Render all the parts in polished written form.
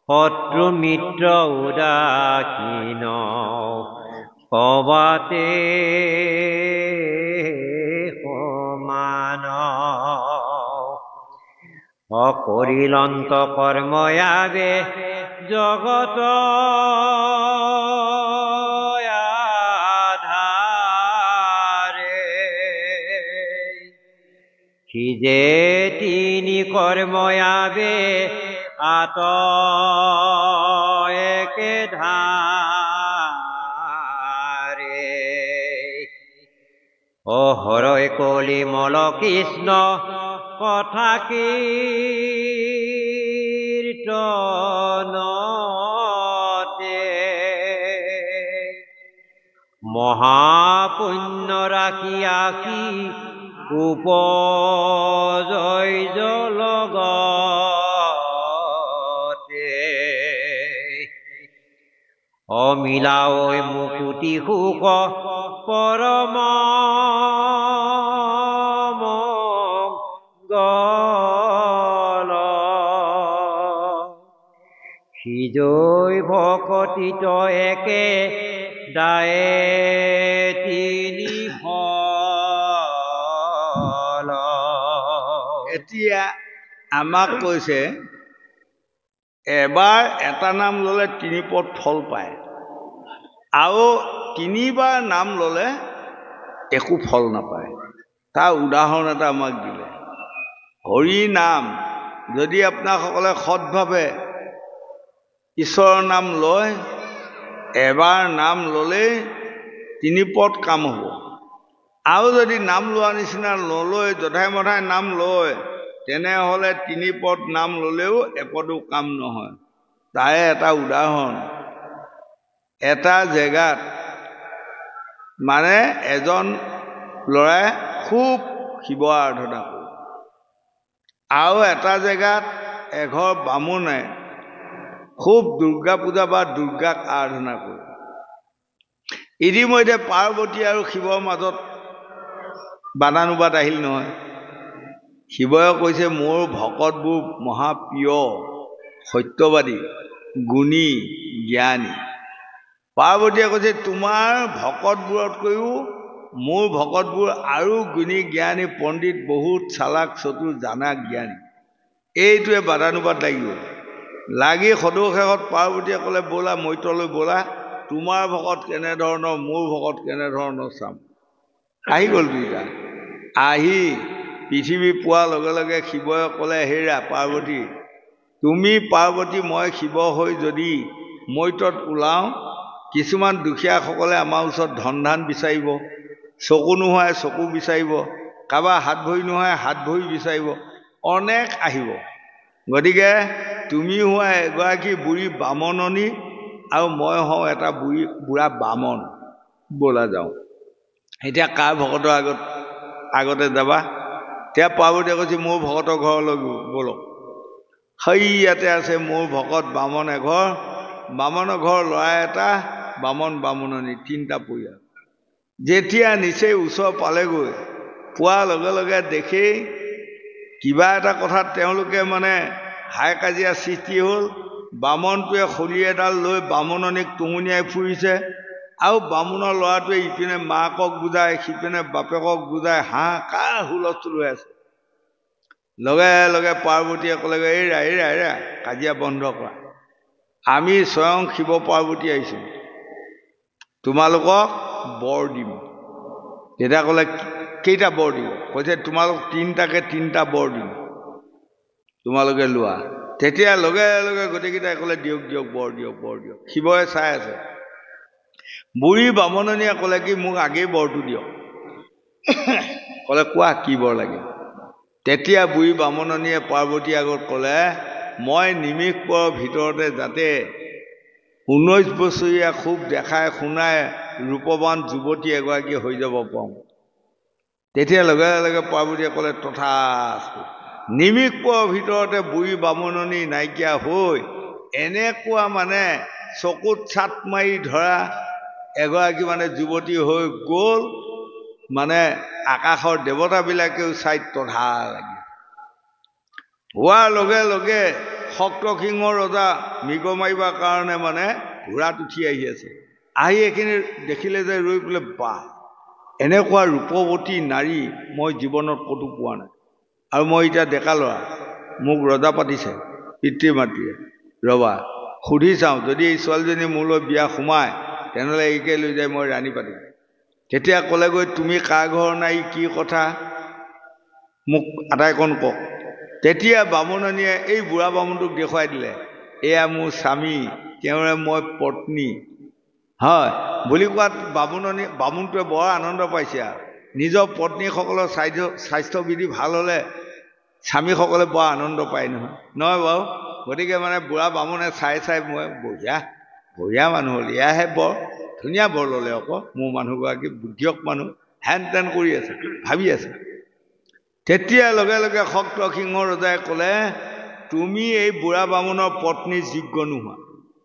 শত্ৰু মিত্ৰ উদাসীন কবাতে সমান অকৰিলন্ত কৰ্ময়াবে জগত আধাৰে সিজে তিনি কৰ্ময়াবে আত একে ধাৰে অহৰয় কলি মল কৃষ্ণ কথা কীৰ্তনতে মহাপুণ্য ৰাখি আকি উপজয় জলগতে অমিলাঐ মুকুতি সুখ পৰম মঙ্গল সিজৈ ভকতিত একে দায়ে তিনি ফল। এতিয়া আমাক কৈছে এবাৰ এটা নাম ল'লে তিনি পদ ফল পায় আৰু তিনিবাৰ নাম ল'লে একো ফল নাপায়। তাৰ উদাহৰণ এটা আমাক দিলে। হৰি নাম যদি আপোনাসকলে সৎভাৱে ঈশ্বৰৰ নাম লয়, এবাৰ নাম ল'লেই তিনি পদ কাম হ'ব। আৰু যদি নাম লোৱা নিচিনা নলয়, যধাই মধাই নাম লয়, তেনেহ'লে তিনি পদ নাম ল'লেও এপদো কাম নহয়। তাৰে এটা উদাহৰণ, এটা জেগাত মানে এজন ল'ৰাই খুব শিৱ আৰাধনা কৰে আৰু এটা জেগাত এঘৰ বামুণে খুব দুৰ্গা পূজা বা দুৰ্গাক আৰাধনা কৰে। ইতিমধ্যে পাৰ্বতী আৰু শিৱৰ মাজত বাদানুবাদ আহিল নহয়। শিৱই কৈছে মোৰ ভকতবোৰ মহাপ্ৰিয়, সত্যবাদী, গুণী, জ্ঞানী। পাৰ্বতীয়ে কৈছে তোমাৰ ভকতবোৰতকৈও মোৰ ভকতবোৰ আৰু গুণী, জ্ঞানী, পণ্ডিত, বহুত চালাক, চতুৰ, জানা, জ্ঞানী। এইটোৱে বাদানুবাদ লাগিব। লাগি সদুশেষত পাৰ্বতীয়ে ক'লে ব'লা মৈত্ৰলৈ ব'লা, তোমাৰ ভকত কেনেধৰণৰ মোৰ ভকত কেনেধৰণৰ চাম। আহি গ'ল দুইটা। আহি পৃথিৱী পোৱাৰ লগে লগে শিৱই ক'লে হেৰা পাৰ্বতী, তুমি পাৰ্বতী মই শিৱ হৈ যদি মৈত্ৰত ওলাওঁ, কিছুমান দুখীয়াসকলে আমাৰ ওচৰত ধন ধান বিচাৰিব, চকু নোহোৱাই চকু বিচাৰিব, কাৰোবাৰ হাত ভৰি নোহোৱাই হাত ভৰি বিচাৰিব, অনেক আহিব। গতিকে তুমি হোৱা এগৰাকী বুঢ়ী বামননী আৰু মই হওঁ এটা বুঢ়া বামন, ব'লা যাওঁ। এতিয়া কাৰ ভকতৰ আগতে যাবা? এতিয়া পাৰ্বতীয়ে কৈছে মোৰ ভকতৰ ঘৰলৈ ব'লক। সেই ইয়াতে আছে মোৰ ভকত বামন এঘৰ, বামনৰ ঘৰ ল'ৰা এটা, বামন বামুণনী, তিনিটা পৰিয়াল। যেতিয়া নিচেই ওচৰ পালেগৈ, পোৱাৰ লগে লগে দেখেই কিবা এটা কথাত তেওঁলোকে মানে হাই কাজিয়া সৃষ্টি হ'ল। বামনটোৱে খলি এডাল লৈ বামুণনীক টুঙুনিয়াই ফুৰিছে আৰু বামুণৰ ল'ৰাটোৱে ইপিনে মাকক বুজায়, সিপিনে বাপেকক বুজায়, হাহাকাৰ হুলস্থুল হৈ আছে। লগে লগে পাৰ্বতীয়ে ক'লেগৈ এৰা এৰা এৰা, কাজিয়া বন্ধ কৰা, আমি স্বয়ং শিৱ পাৰ্বতী আহিছোঁ, তোমালোকক বৰ দিম। তেতিয়া ক'লে কেইটা বৰ দিম? কৈছে তোমালোক তিনিটাকে তিনিটা বৰ দিম, তোমালোকে লোৱা। তেতিয়া লগে লগে গোটেইকেইটাই ক'লে দিয়ক দিয়ক বৰ দিয়ক বৰ দিয়ক। শিৱই চাই আছে। বুঢ়ী বামননীয়ে ক'লে কি মোক আগেই বৰটো দিয়ক। ক'লে কোৱা কি বৰ লাগে? তেতিয়া বুঢ়ী বামননীয়ে পাৰ্বতীৰ আগত ক'লে মই নিমিষ পৰৰ ভিতৰতে যাতে 19 বছৰীয়া খুব দেখাই শুনাই ৰূপৱান যুৱতী এগৰাকী হৈ যাব পাৰোঁ। তেতিয়া লগে লগে পাৰ্বতীয়ে ক'লে তথাস্তু। নিমিষ পৰৰ ভিতৰতে বুঢ়ী বামননী নাইকিয়া হৈ এনেকুৱা মানে চকুত ছাট মাৰি ধৰা এগৰাকী মানে যুৱতী হৈ গ'ল, মানে আকাশৰ দেৱতাবিলাকেও চাই তধা লাগি। হোৱাৰ লগে লগে শক্তসিংহ ৰজা মৃগ মাৰিবৰ কাৰণে মানে ঘোঁৰাত উঠি আহি আছে। আহি এইখিনি দেখিলে যে ৰৈ পেলাই বাহ, এনেকুৱা ৰূপৱতী নাৰী মই জীৱনত ক'তো পোৱা নাই। আৰু মই এতিয়া ডেকা ল'ৰা, মোক ৰজা পাতিছে পিতৃ মাতৃয়ে, ৰবা সুধি চাওঁ, যদি এই ছোৱালীজনী মোলৈ বিয়া সোমায় তেনেহ'লে এইকে লৈ যাই মই ৰাণী পাতিম। তেতিয়া ক'লেগৈ, তুমি কাৰ ঘৰ নাই, কি কথা মোক আটাইকণ কওক। তেতিয়া বামুণনীয়ে এই বুঢ়া বামুণটোক দেখুৱাই দিলে, এয়া মোৰ স্বামী, তেওঁৰে মই পত্নী, হয় বুলি কোৱাত বামুণটোৱে বৰ আনন্দ পাইছে। আৰু নিজৰ পত্নীসকলৰ স্বাস্থ্যবিধি ভাল হ'লে স্বামীসকলে বৰ আনন্দ পায় নহয় বাৰু। গতিকে মানে বুঢ়া বামুণে চাই চাই মই বঢ়িয়া মানুহ হ'ল, এয়াহে বৰ ধুনীয়া বৰ ল'লে আকৌ, মোৰ মানুহগৰাকী বুদ্ধিয়ক মানুহ, হেন তেন কৰি আছে, ভাবি আছে। তেতিয়া লগে লগে শক্তসিংহ ৰজাই ক'লে, তুমি এই বুঢ়া বামুণৰ পত্নী যোগ্য নোহোৱা।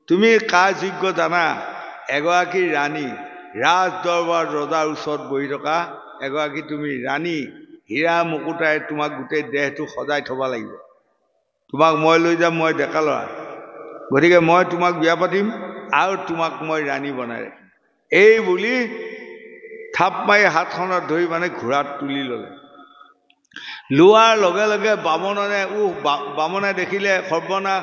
তুমি কাৰ যোগ্য জানা? এগৰাকী ৰাণী, ৰাজ দৰবাৰ ৰজাৰ ওচৰত বহি থকা এগৰাকী তুমি ৰাণী, হীৰা মুকুতাই তোমাক গোটেই দেহটো সজাই থ'ব লাগিব। তোমাক মই লৈ যাম, মই ডেকা ল'ৰা, গতিকে মই তোমাক বিয়া পাতিম আৰু তোমাক মই ৰাণী বনাই ৰাখিম। এই বুলি থাপ মাৰি হাতখনত ধৰি মানে ঘোঁৰাত তুলি ল'লে। লোৱাৰ লগে লগে বামুণে দেখিলে সৰ্বনাশ,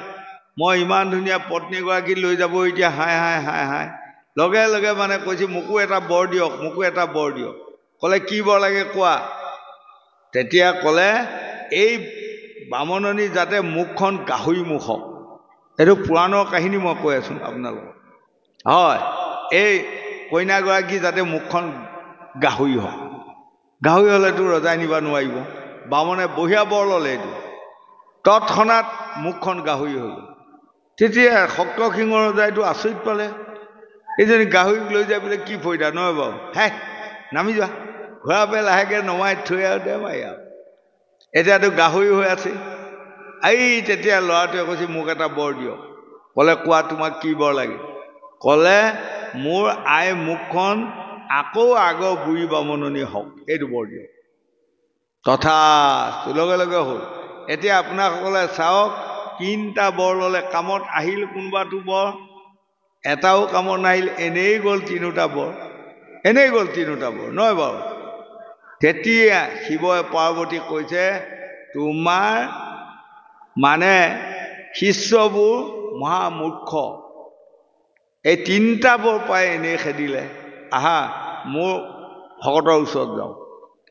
মই ইমান ধুনীয়া পত্নীগৰাকী লৈ যাব এতিয়া, হাই হাই হাই হাই। লগে লগে মানে কৈছে, মোকো এটা বৰ দিয়ক, মোকো এটা বৰ দিয়ক। ক'লে, কি বৰ লাগে কোৱা। তেতিয়া ক'লে, এই বামুণনী যাতে মুখখন গাহৰি মুখ হওক। এইটো পুৰাণৰ কাহিনী মই কৈ আছোঁ আপোনালোকক, হয়। এই কইনাগৰাকী যাতে মুখখন গাহৰি হওক। গাহৰি হ'লেতো ৰজাই নিব নোৱাৰিব। বামুণে বঢ়িয়া বৰ ল'লে, এইটো তৎক্ষণাত মুখখন গাহৰি হৈ গ'ল। তেতিয়া শক্তসিংহ ৰজাইটো আচৰিত পালে, এইজনী গাহৰিক লৈ যাই বোলে কি ফৈদা নহয় বাৰু, হে নামি যোৱা, ঘোঁৰা পে লাহেকৈ নমাই থৈ আৰু দে মাৰি আৰু এতিয়াতো গাহৰি হৈ আছে। এই তেতিয়া ল'ৰাটোৱে কৈছে, মোক এটা বৰ দিয়ক। ক'লে, কোৱা তোমাক কি বৰ লাগে। ক'লে, মোৰ আই মুখখন আকৌ আগৰ বুঢ়ী বামুণনী হওক, এইটো বৰ দিয়ক। তথাস্তু, লগে লগে হ'ল। এতিয়া আপোনাসকলে চাওক, তিনিটা বৰ ল'লে, কামত আহিল কোনোবাটো বৰ, এটাও কামত নাহিল, এনেই গ'ল তিনিওটা বৰ, এনেই গ'ল তিনিওটা বৰ, নহয় বাৰু। তেতিয়া শিৱই পাৰ্বতীক কৈছে, তোমাৰ মানে শিষ্যবোৰ মহামূৰ্খ, এই তিনিটা বৰ পাই এনেই খেদিলে। আহা মোৰ ভকতৰ ওচৰত যাওঁ।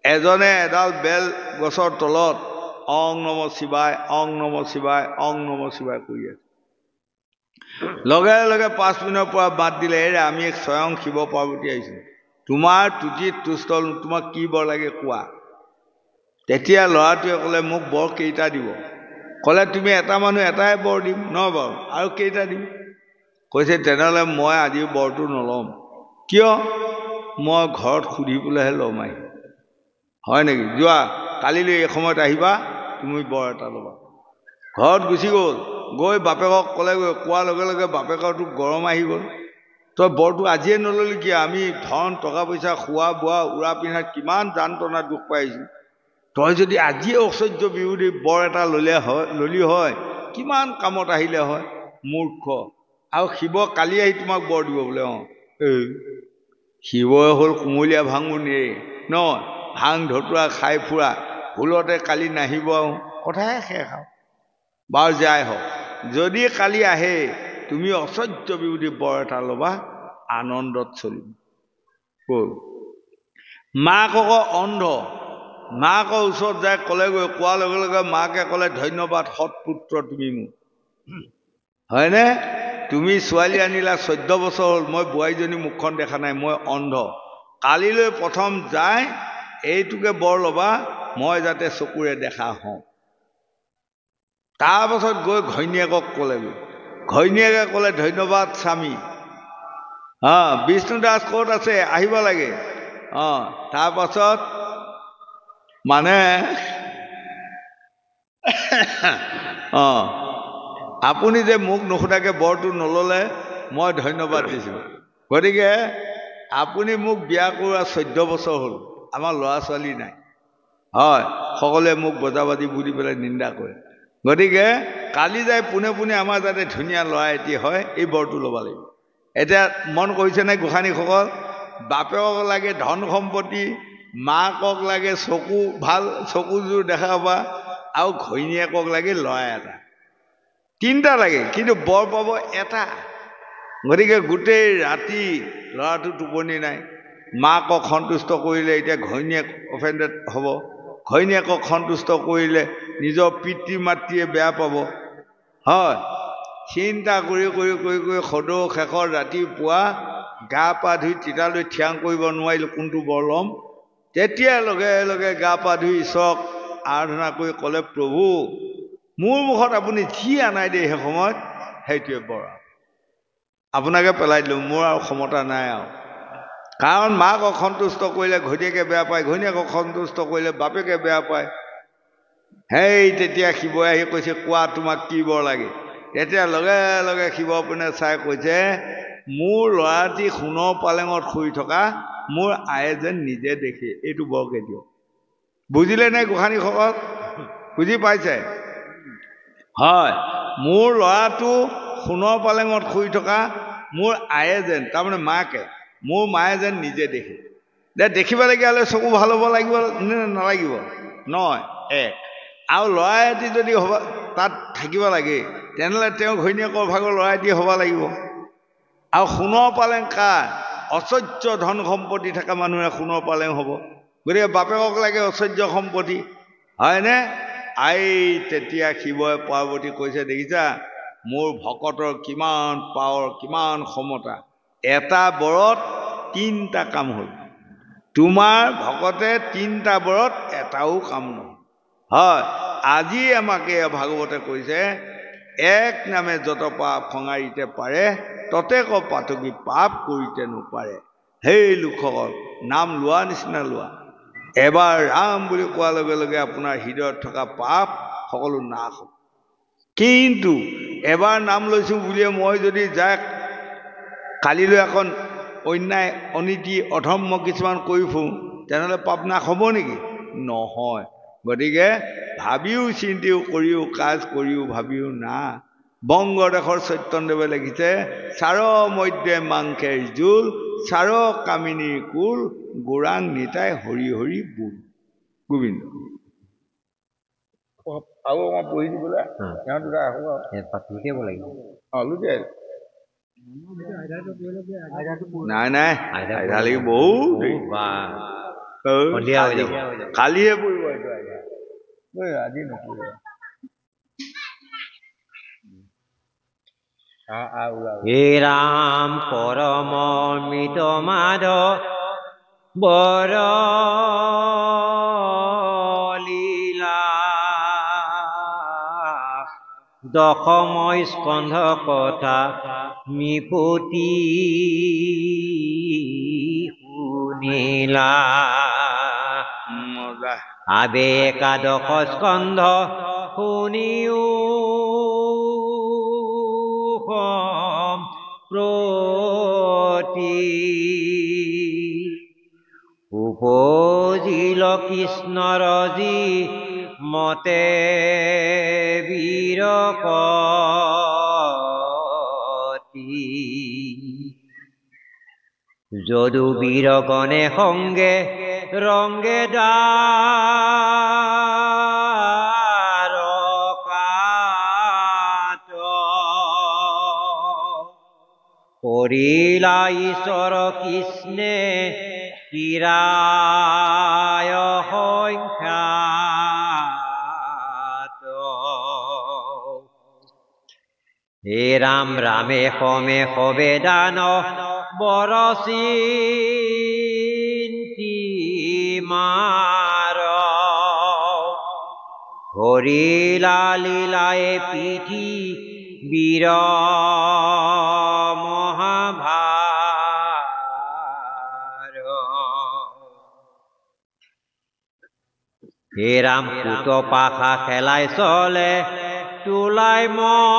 এজনে এডাল বেল গছৰ তলত অং নম শিৱায়, অং নম শিৱায়, অং নম শিৱায় কৰি আছে। লগে লগে 5 মিনিটৰ পৰা বাদ দিলে, এৰে আমি স্বয়ং শিৱ পাৰ্বতী আহিছোঁ, তোমাৰ তুতিত তুষ্ট, তোমাক কি বৰ লাগে কোৱা। তেতিয়া ল'ৰাটোৱে ক'লে, মোক বৰ কেইটা দিব। ক'লে, তুমি এটা মানুহ এটাই বৰ দিম, নহয় বাৰু, আৰু কেইটা দিম। কৈছে, তেনেহ'লে মই আজি বৰটো নল'ম। কিয়? মই ঘৰত সুধি পেলাইহে ল'ম আহি। হয় নেকি? যোৱা, কালিলৈ এই সময়ত আহিবা, তুমি বৰ এটা ল'বা। ঘৰত গুচি গ'ল, গৈ বাপেকক ক'লেগৈ, কোৱাৰ লগে লগে বাপেকৰটো গৰম আহি গ'ল। তই বৰটো আজিয়ে নল'লি কিয়? আমি ধন টকা পইচা, খোৱা বোৱা, উৰা পিন্ধাত কিমান যান্ত্ৰণাত দুখ পাইছোঁ। তই যদি আজিয়ে ঐশ্বৰ্য বিৰোধী বৰ এটা ল'লি হয়, কিমান কামত আহিলে হয়। মূৰ্খ। আৰু শিৱ কালি আহি তোমাক বৰ দিব বোলে। এই শিৱই হ'ল কুমলীয়া ভাঙোনেই নহয়, ভাং ধতুৰা খাই ফুৰা, ভুলতে কালি নাহিব আৰু কথাহে শেষ আৰু। বাৰু যাই হওক, যদি কালি আহে তুমি ঐশ্বৰ্য বিৰোধী বৰ এটা ল'বা, আনন্দত চলিম। মাক আকৌ অন্ধ, মাকৰ ওচৰত যাই ক'লেগৈ, কোৱাৰ লগে লগে মাকে ক'লে, ধন্যবাদ সৎপুত্ৰ তুমি মোক, হয়নে? তুমি ছোৱালী আনিলা, 14 বছৰ হ'ল, মই বোৱাৰীজনী মুখখন দেখা নাই, মই অন্ধ। কালিলৈ প্ৰথম যাই এইটোকে বৰ ল'বা, মই যাতে চকুৰে দেখা হওঁ। তাৰপাছত গৈ ঘৈণীয়েকক ক'লেগৈ, ঘৈণীয়েকে ক'লে, ধন্যবাদ স্বামী, বিষ্ণু দাস ক'ত আছে, আহিব লাগে। তাৰপাছত মানে আপুনি যে মোক নুসুধাকৈ বৰটো নল'লে, মই ধন্যবাদ দিছোঁ। গতিকে আপুনি মোক বিয়া কৰোৱা 14 বছৰ হ'ল, আমাৰ ল'ৰা ছোৱালী নাই, হয়, সকলোৱে মোক বজাবাজি বুলি পেলাই নিন্দা কৰে। গতিকে কালি যাই পোনে পোনে আমাৰ যাতে ধুনীয়া ল'ৰা এটি হয় এই বৰটো ল'ব লাগিব এতিয়া মন কৰিছেনে গোসাঁনীসকল বাপেকক লাগে ধন সম্পত্তি মাকক লাগে চকু ভাল চকুযোৰ দেখা পাবা আৰু ঘৈণীয়েকক লাগে ল'ৰা এটা তিনিটা লাগে কিন্তু বৰ পাব এটা গতিকে গোটেই ৰাতি ল'ৰাটো টোপনি নাই মাকক সন্তুষ্ট কৰিলে এতিয়া ঘৈণীয়েক অফেণ্ডেড হ'ব ঘৈণীয়েকক সন্তুষ্ট কৰিলে নিজৰ পিতৃ মাতৃয়ে বেয়া পাব হয় চিন্তা কৰি কৰি কৰি কৰি সদৌ শেষৰ ৰাতিপুৱা গা পা ধুই তিতালৈ থিয়াং কৰিব নোৱাৰিলোঁ কোনটো বৰ ল'ম তেতিয়া লগে লগে গা পা ধুই ঈশ্বৰক আৰাধনা কৰি ক'লে প্ৰভু মোৰ মুখত আপুনি যি আনাই দিয়ে সেই সময়ত সেইটোৱে বৰ আপোনাকে পেলাই দিলোঁ মোৰ আৰু ক্ষমতা নাই আৰু কাৰণ মাক অসন্তুষ্ট কৰিলে ঘৈণীয়েকে বেয়া পায় ঘৈণীয়েকক সন্তুষ্ট কৰিলে বাপেকে বেয়া পায় সেই তেতিয়া শিৱই আহি কৈছে কোৱা তোমাক কি বৰ লাগে তেতিয়া লগে লগে শিৱ পিনে চাই কৈছে মোৰ ল'ৰাটি সোণৰ পালেঙত শুই থকা মোৰ আয়ে যেন নিজে দেখে এইটো বৰকে দিয়ক বুজিলে নে গোসাঁনীসকল বুজি পাইছে হয় মোৰ ল'ৰাটো সোণৰ পালেঙত শুই থকা মোৰ আয়ে যেন তাৰমানে মাকে মোৰ মায়ে যেন নিজে দেখে দেখিবলগীয়া হ'লে চকু ভাল হ'ব লাগিব নে নালাগিব নহয় এক আৰু ল'ৰা এটি যদি হ'ব তাত থাকিব লাগে তেনেহ'লে তেওঁ ঘৈণীয়েকৰ ভাগৰ ল'ৰা এটি হ'ব লাগিব আৰু সোণৰ পালেং কাৰ অচৰ্য ধন সম্পত্তি থকা মানুহে সোণৰ পালেং হ'ব গতিকে বাপেকক লাগে অচৰ্য সম্পত্তি হয়নে আই তেতিয়া শিৱই পাৰ্বতী কৈছে দেখিছা মোৰ ভকতৰ কিমান পাৱাৰ কিমান ক্ষমতা এটা বৰত তিনিটা কাম হ'ল তোমাৰ ভকতে তিনিটা বৰত এটাও কাম নহয় হয় আজি আমাকে ভাগৱতে কৈছে এক নামে যত পাপ খঙাৰিতে পাৰে ততে ক পাতকি পাপ কৰিতে নোপাৰে সেই লোকসকল নাম লোৱা নিচিনা লোৱা এবাৰ ৰাম বুলি কোৱাৰ লগে লগে আপোনাৰ হৃদয়ত থকা পাপ সকলো নাশ হ'ব কিন্তু এবাৰ নাম লৈছোঁ বুলিয়ে মই যদি যাক কালিলৈ এখন অন্যায় অনীতি অধৰ্ম কিছুমান কৰি ফুৰোঁ তেনেহ'লে পাপ নাশ হ'ব নেকি নহয় গতিকে ভাবিও চিন্তিও কৰিও কাজ কৰিও ভাবিও না বংগদেশৰ চৈতন্যদেৱে লিখিছে চাৰ মধ্যে মাংসেৰ জোল চাৰ কামিনীৰ কুল গোৰাং নিতাই হৰি হৰি বুল গোবিন্দ আৰু মই পঢ়ি দিবলৈ তেওঁ দুটা লুটিয়াব লাগিব অঁ লুটিয়াই নাই নাই আইধা লাগি বহুত কালিহে পৰিব এইটো আইধা আজি নপৰিব হে ৰাম পৰম মৃত মাধৱ বৰ লীলা দশম স্কন্ধ কথা নিপতি শুনিলা আবে একাদশ স্কন্ধ শুনিও প্ৰতি উপজিল কৃষ্ণৰ যি মতে বীৰকতি যদু বীৰগণে সংগে ৰংগে দ্বাৰকাত কৰিলা ঈশ্বৰ কৃষ্ণে চিৰায় সংখ্যাত হে ৰাম ৰামে সমে সবে দান বৰচিন্তি মাৰ হৰিলা লীলায়ে পিঠি বীৰ মহাভাৰ হে ৰাম পুত পাখা খেলাই চলে তোলাই মহাক্ৰোধ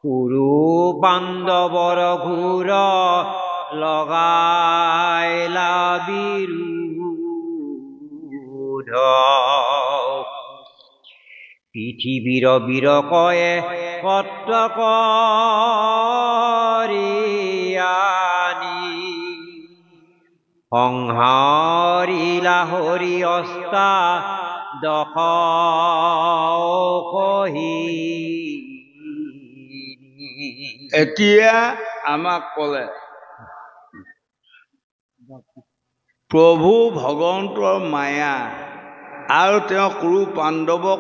কুৰু পাণ্ডৱৰ ঘূৰ লগাইলা বিৰু বুধ পৃথিবীৰ বীৰকয়ে কৰ্ত কৰিয়ানি সংহাৰিলা হৰি অস্তা দশ কহি এতিয়া আমাক ক'লে প্ৰভু ভগৱন্তৰ মায়া আৰু তেওঁ কুৰু পাণ্ডৱক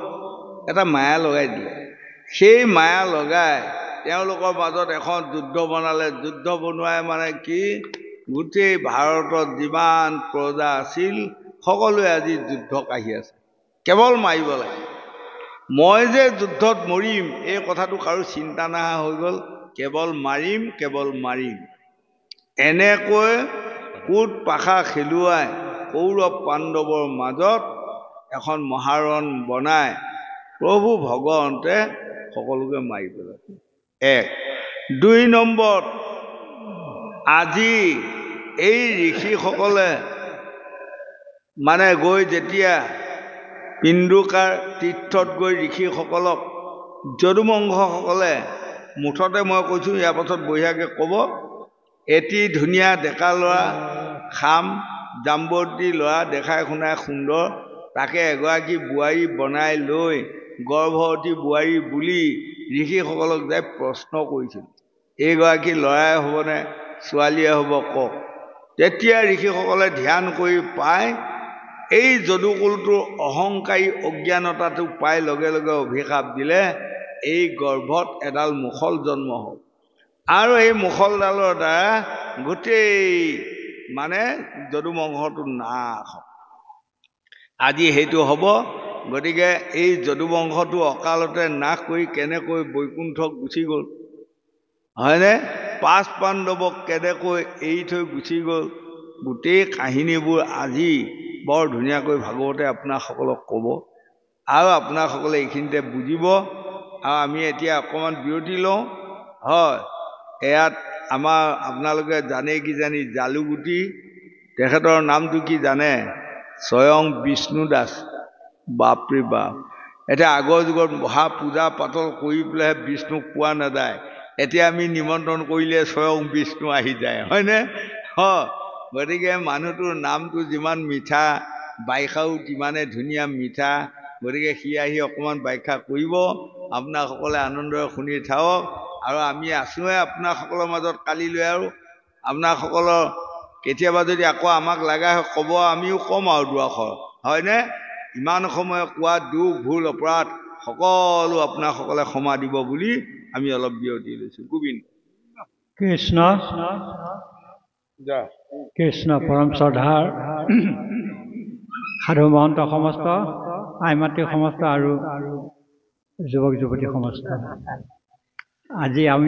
এটা মায়া লগাই দিলে সেই মায়া লগাই তেওঁলোকৰ মাজত এখন যুদ্ধ বনালে যুদ্ধ বনোৱাই মানে কি গোটেই ভাৰতত যিমান প্ৰজা আছিল সকলোৱে আজি যুদ্ধক আহি আছে কেৱল মাৰিব লাগে মই যে যুদ্ধত মৰিম এই কথাটো কাৰো চিন্তা নহা হৈ গ'ল কেৱল মাৰিম এনেকৈ কোট পাখা খেলুৱাই কৌৰৱ পাণ্ডৱৰ মাজত এখন মহাৰণ বনাই প্ৰভু ভগৱন্তে সকলোকে মাৰি পেলালে এক দুই নম্বৰত আজি এই ঋষিসকলে মানে গৈ যেতিয়া পিণ্ডুকাৰ তীৰ্থত গৈ ঋষিসকলক যদুমংসসকলে মুঠতে মই কৈছোঁ ইয়াৰ পাছত বঢ়িয়াকৈ ক'ব এটি ধুনীয়া ডেকা ল'ৰা খাম জাম্বতী ল'ৰা দেখাই শুনাই সুন্দৰ তাকে এগৰাকী বোৱাৰী বনাই লৈ গৰ্ভৱতী বোৱাৰী বুলি ঋষিসকলক যাই প্ৰশ্ন কৰিছিল এইগৰাকী ল'ৰাই হ'বনে ছোৱালীয়ে হ'ব কওক তেতিয়া ঋষিসকলে ধ্যান কৰি পায় এই যদুকুলটোৰ অহংকাৰী অজ্ঞানতাটো পাই লগে লগে অভিশাপ দিলে এই গৰ্ভত এডাল মুখল জন্ম হ'ল আৰু এই মুখলডালৰ দ্বাৰা গোটেই মানে যদুবংশটো নাশ হ'ল আজি সেইটো হ'ব গতিকে এই যদুবংশটো অকালতে নাশ কৰি কেনেকৈ বৈকুণ্ঠক গুচি গ'ল হয়নে পাঁচ পাণ্ডৱক কেনেকৈ এৰি থৈ গুচি গ'ল গোটেই কাহিনীবোৰ আজি বৰ ধুনীয়াকৈ ভাগৱতে আপোনাসকলক ক'ব আৰু আপোনাসকলে এইখিনিতে বুজিব আৰু আমি এতিয়া অকণমান বিৰতি লওঁ হয় ইয়াত আমাৰ আপোনালোকে জানে কিজানি জালুগুটি তেখেতৰ নামটো কি জানে স্বয়ং বিষ্ণু দাস বাপৰে বাপ এতিয়া আগৰ যুগত মহা পূজা পাতল কৰি পেলাই বিষ্ণুক পোৱা নাযায় এতিয়া আমি নিমন্ত্ৰণ কৰিলে স্বয়ং বিষ্ণু আহি যায় হয়নে হয় গতিকে মানুহটোৰ নামটো যিমান মিঠা বাৰিষাও তিমানে ধুনীয়া মিঠা গতিকে সি আহি অকণমান ব্যাখ্যা কৰিব আপোনাসকলে আনন্দৰে শুনি থাকক আৰু আমি আছোঁহে আপোনাসকলৰ মাজত কালিলৈ আৰু আপোনাসকলৰ কেতিয়াবা যদি আকৌ আমাক লগা হয় ক'ব আমিও ক'ম আৰু দুআষৰ হয়নে ইমান সময় কোৱা দুখ ভুল অপৰাধ সকলো আপোনাসকলে ক্ষমা দিব বুলি আমি অলপ বিৰতি লৈছোঁ গোবিন্দ কৃষ্ণ কৃষ্ণ পৰম শ্ৰদ্ধাৰ সাধু মহন্ত সমস্ত আই মাতৃ সমস্ত আৰু যুৱক যুৱতী সমস্ত আজি আমি